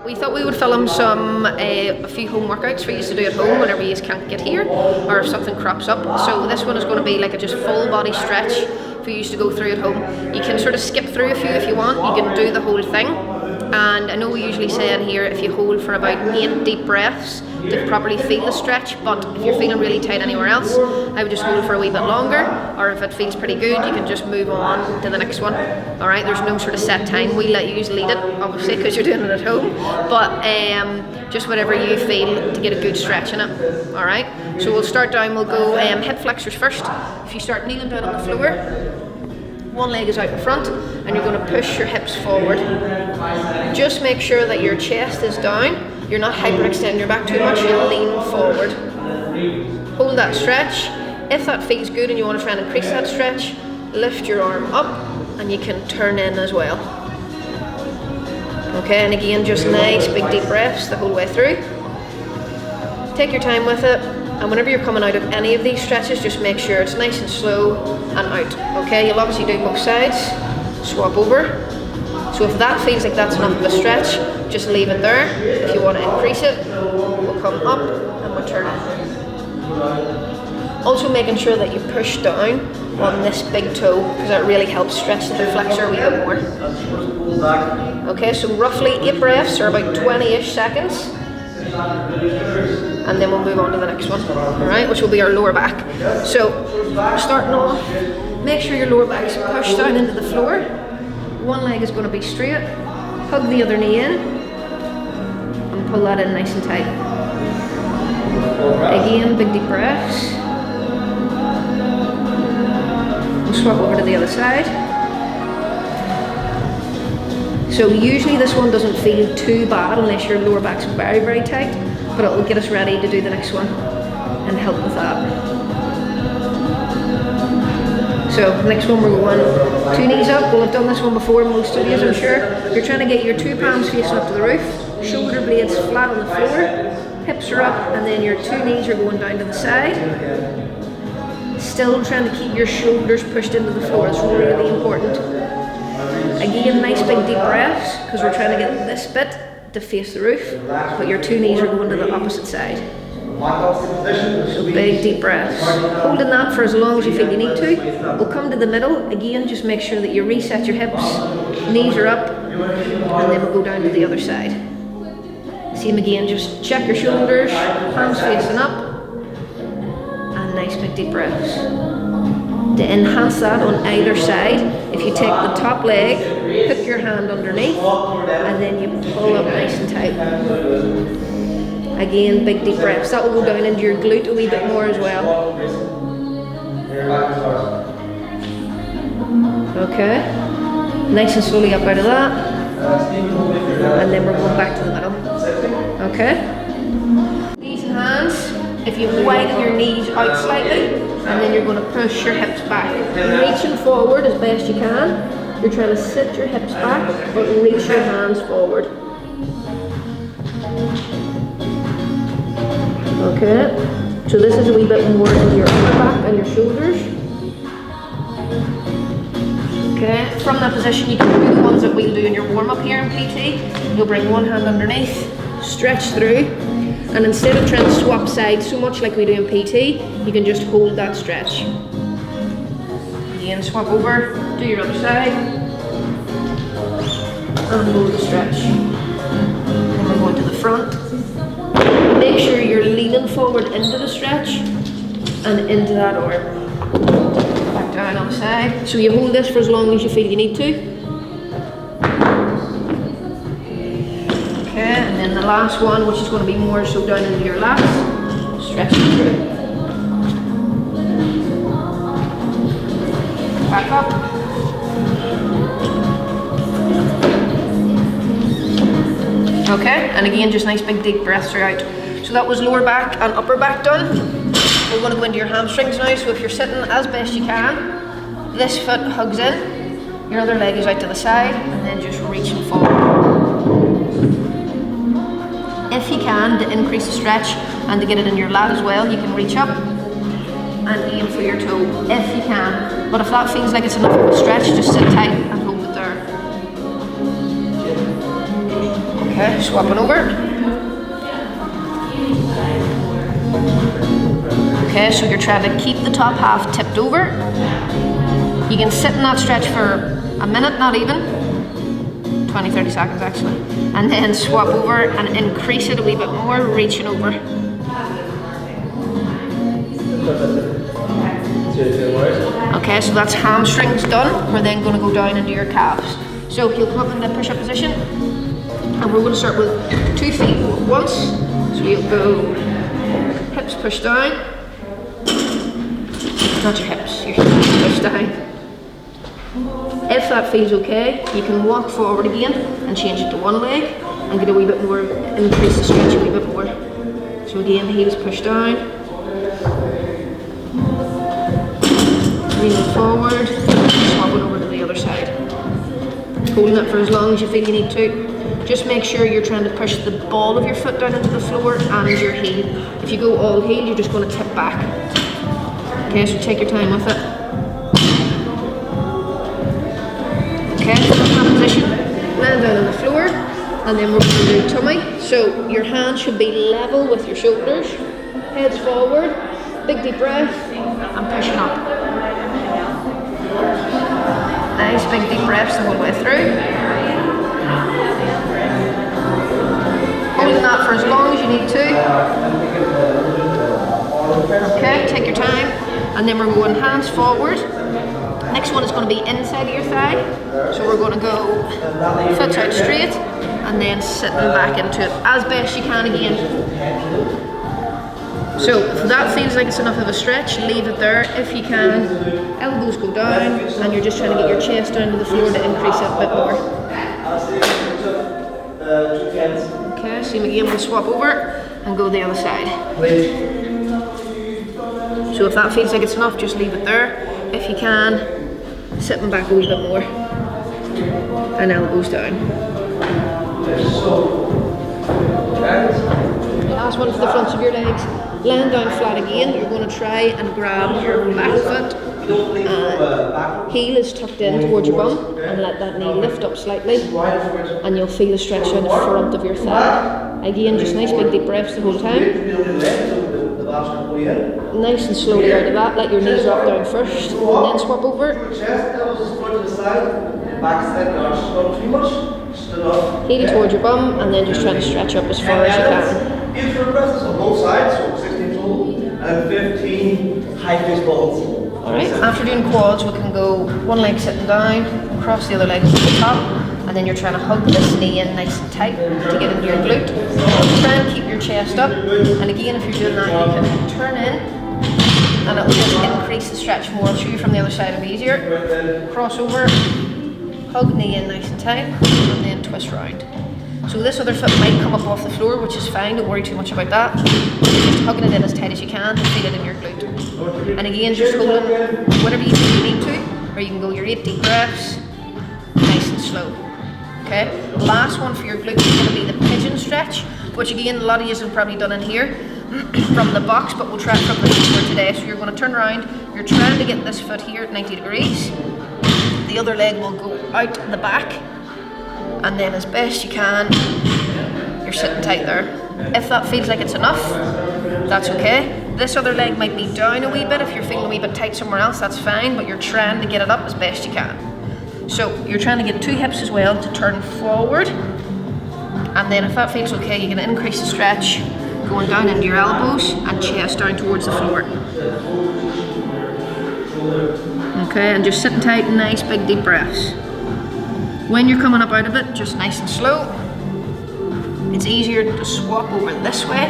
We thought we would film a few home workouts for you to do at home whenever you can't get here or if something crops up. So this one is going to be like a just full body stretch for you to go through at home. You can sort of skip through a few if you want, you can do the whole thing. And I know we usually say in here if you hold for about 8 deep breaths to properly feel the stretch, but if you're feeling really tight anywhere else, I would just hold for a wee bit longer, or if it feels pretty good, you can just move on to the next one. Alright, there's no sort of set time, we let you lead it, obviously, because you're doing it at home, but just whatever you feel to get a good stretch in it. Alright, so we'll start down, we'll go hip flexors first. If you start kneeling down on the floor, one leg is out in front, and you're going to push your hips forward. Just make sure that your chest is down. You're not hyperextending your back too much, you lean forward. Hold that stretch. If that feels good and you want to try and increase that stretch, lift your arm up and you can turn in as well. Okay, and again, just nice big deep breaths the whole way through. Take your time with it, and whenever you're coming out of any of these stretches, just make sure it's nice and slow and out. Okay, you'll obviously do both sides, swap over. So if that feels like that's enough of a stretch, just leave it there. If you want to increase it, we'll come up and we'll turn it. Also making sure that you push down on this big toe, because that really helps stretch the hip flexor a wee bit more. Okay, so roughly 8 breaths or about 20-ish seconds. And then we'll move on to the next one, alright, which will be our lower back. So, starting off, make sure your lower back is pushed down into the floor. One leg is going to be straight, hug the other knee in, and pull that in nice and tight. Again, big deep breaths. We'll swap over to the other side. So usually this one doesn't feel too bad unless your lower back's very, very tight, but it will get us ready to do the next one and help with that. So next one we're going 2 knees up. We'll have done this one before in most studios, I'm sure. You're trying to get your 2 palms facing up to the roof, shoulder blades flat on the floor, hips are up, and then your 2 knees are going down to the side. Still trying to keep your shoulders pushed into the floor, it's really important. Again, nice big deep breaths, because we're trying to get this bit to face the roof, but your 2 knees are going to the opposite side. So big deep breaths. Holding that for as long as you feel you need to. We'll come to the middle. Again, just make sure that you reset your hips, knees are up, and then we'll go down to the other side. Same again, just check your shoulders, palms facing up, and nice big deep breaths. To enhance that on either side, if you take the top leg, hook your hand underneath, and then you pull up nice and tight. Again, big deep breaths. That will go down into your glute a wee bit more as well. Okay. Nice and slowly up out of that. And then we're going back to the middle. Okay. Knees and hands. If you widen your knees out slightly, and then you're going to push your hips back. Reaching forward as best you can. You're trying to sit your hips back, but reach your hands forward. Okay, so this is a wee bit more in your upper back and your shoulders. Okay, from that position you can do the ones that we'll do in your warm-up here in PT. You'll bring one hand underneath, stretch through, and instead of trying to swap sides so much like we do in PT, you can just hold that stretch. Again, swap over, do your other side, and hold the stretch. Then we're going to the front. Make sure you're leaning forward into the stretch and into that arm. Back down on the side. So you hold this for as long as you feel you need to. Okay, and then the last one, which is going to be more so down into your lats, stretch it through. Back up. Okay, and again, just nice big deep breaths throughout. So that was lower back and upper back done. We're going to go into your hamstrings now, so if you're sitting as best you can, this foot hugs in, your other leg is out to the side, and then just reaching forward. If you can, to increase the stretch and to get it in your lat as well, you can reach up and aim for your toe, if you can. But if that feels like it's enough of a stretch, just sit tight and hold it there. Okay. Okay, swapping over. Okay, so you're trying to keep the top half tipped over. You can sit in that stretch for a minute, not even. 20-30 seconds actually. And then swap over and increase it a wee bit more, reaching over. Okay, so that's hamstrings done. We're then going to go down into your calves. So you'll come up in the push-up position, and we're going to start with 2 feet once. So you'll go hips push down, not your hips, your hips push down. If that feels okay, you can walk forward again and change it to one leg and get a wee bit more, increase the stretch a wee bit more. So again, the heels push down, leaning forward, swapping over to the other side. Holding it for as long as you feel you need to. Just make sure you're trying to push the ball of your foot down into the floor and your heel. If you go all heel, you're just going to tip back. Okay, so take your time with it. Okay, from that position, land down on the floor, and then we're going to do tummy. So your hands should be level with your shoulders, heads forward, big deep breath, and pushing up. Nice big deep breaths the whole way through. Holding that for as long as you need to. Okay, take your time. And then we're going hands forward. Next one is going to be inside of your thigh. So we're going to go foot out straight and then sitting back into it as best you can again. So if that feels like it's enough of a stretch, leave it there. If you can, elbows go down and you're just trying to get your chest down to the floor to increase it a bit more. Okay, same again, we'll swap over and go the other side. So if that feels like it's enough, just leave it there. If you can, sitting back a wee bit more and elbows down. Last one for the fronts of your legs. Land down flat again. You're going to try and grab your back foot. Heel is tucked in towards your bum and let that knee lift up slightly, and you'll feel a stretch down the front of your thigh. Again, just nice big deep breaths the whole time. Nice and slowly out of that, let your knees drop down first and then swap over. Heel towards your bum and then just trying to stretch up as far as you can. On both sides, so 16 total and 15 high face balls. Alright, after doing quads, we can go one leg sitting down, cross the other leg to the top, and then you're trying to hug this knee in nice and tight to get into your glute. Try and keep your chest up, and again, if you're doing that, you can turn in, and it will just increase the stretch more. I'll show you from the other side, it'll be easier. Cross over, hug knee in nice and tight, and then twist round. So this other foot might come up off the floor, which is fine, don't worry too much about that. Just hugging it in as tight as you can to feel it in your glute. And again, just holding whatever you think you need to, or you can go your 8 deep breaths, nice and slow. Okay, last one for your glute is going to be the pigeon stretch, which again, a lot of you have probably done in here from the box, but we'll try it from the floor today. So you're going to turn around, you're trying to get this foot here at 90 degrees. The other leg will go out the back, and then as best you can, you're sitting tight there. If that feels like it's enough, that's okay. This other leg might be down a wee bit. If you're feeling a wee bit tight somewhere else, that's fine, but you're trying to get it up as best you can. So you're trying to get 2 hips as well to turn forward, and then if that feels okay, you can increase the stretch, going down into your elbows and chest down towards the floor. Okay, and just sitting tight, nice big deep breaths. When you're coming up out of it, just nice and slow. It's easier to swap over this way.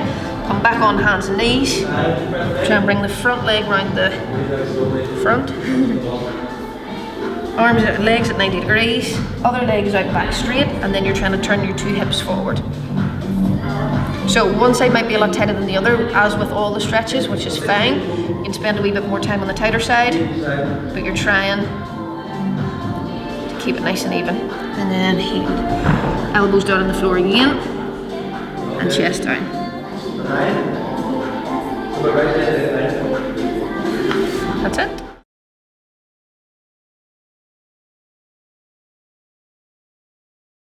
Come back on hands and knees. Try and bring the front leg round the front. Arms out, legs at 90 degrees. Other leg is out back straight, and then you're trying to turn your 2 hips forward. So one side might be a lot tighter than the other, as with all the stretches, which is fine. You can spend a wee bit more time on the tighter side, but you're trying to keep it nice and even. And then heel, elbows down on the floor again, and chest down. That's it.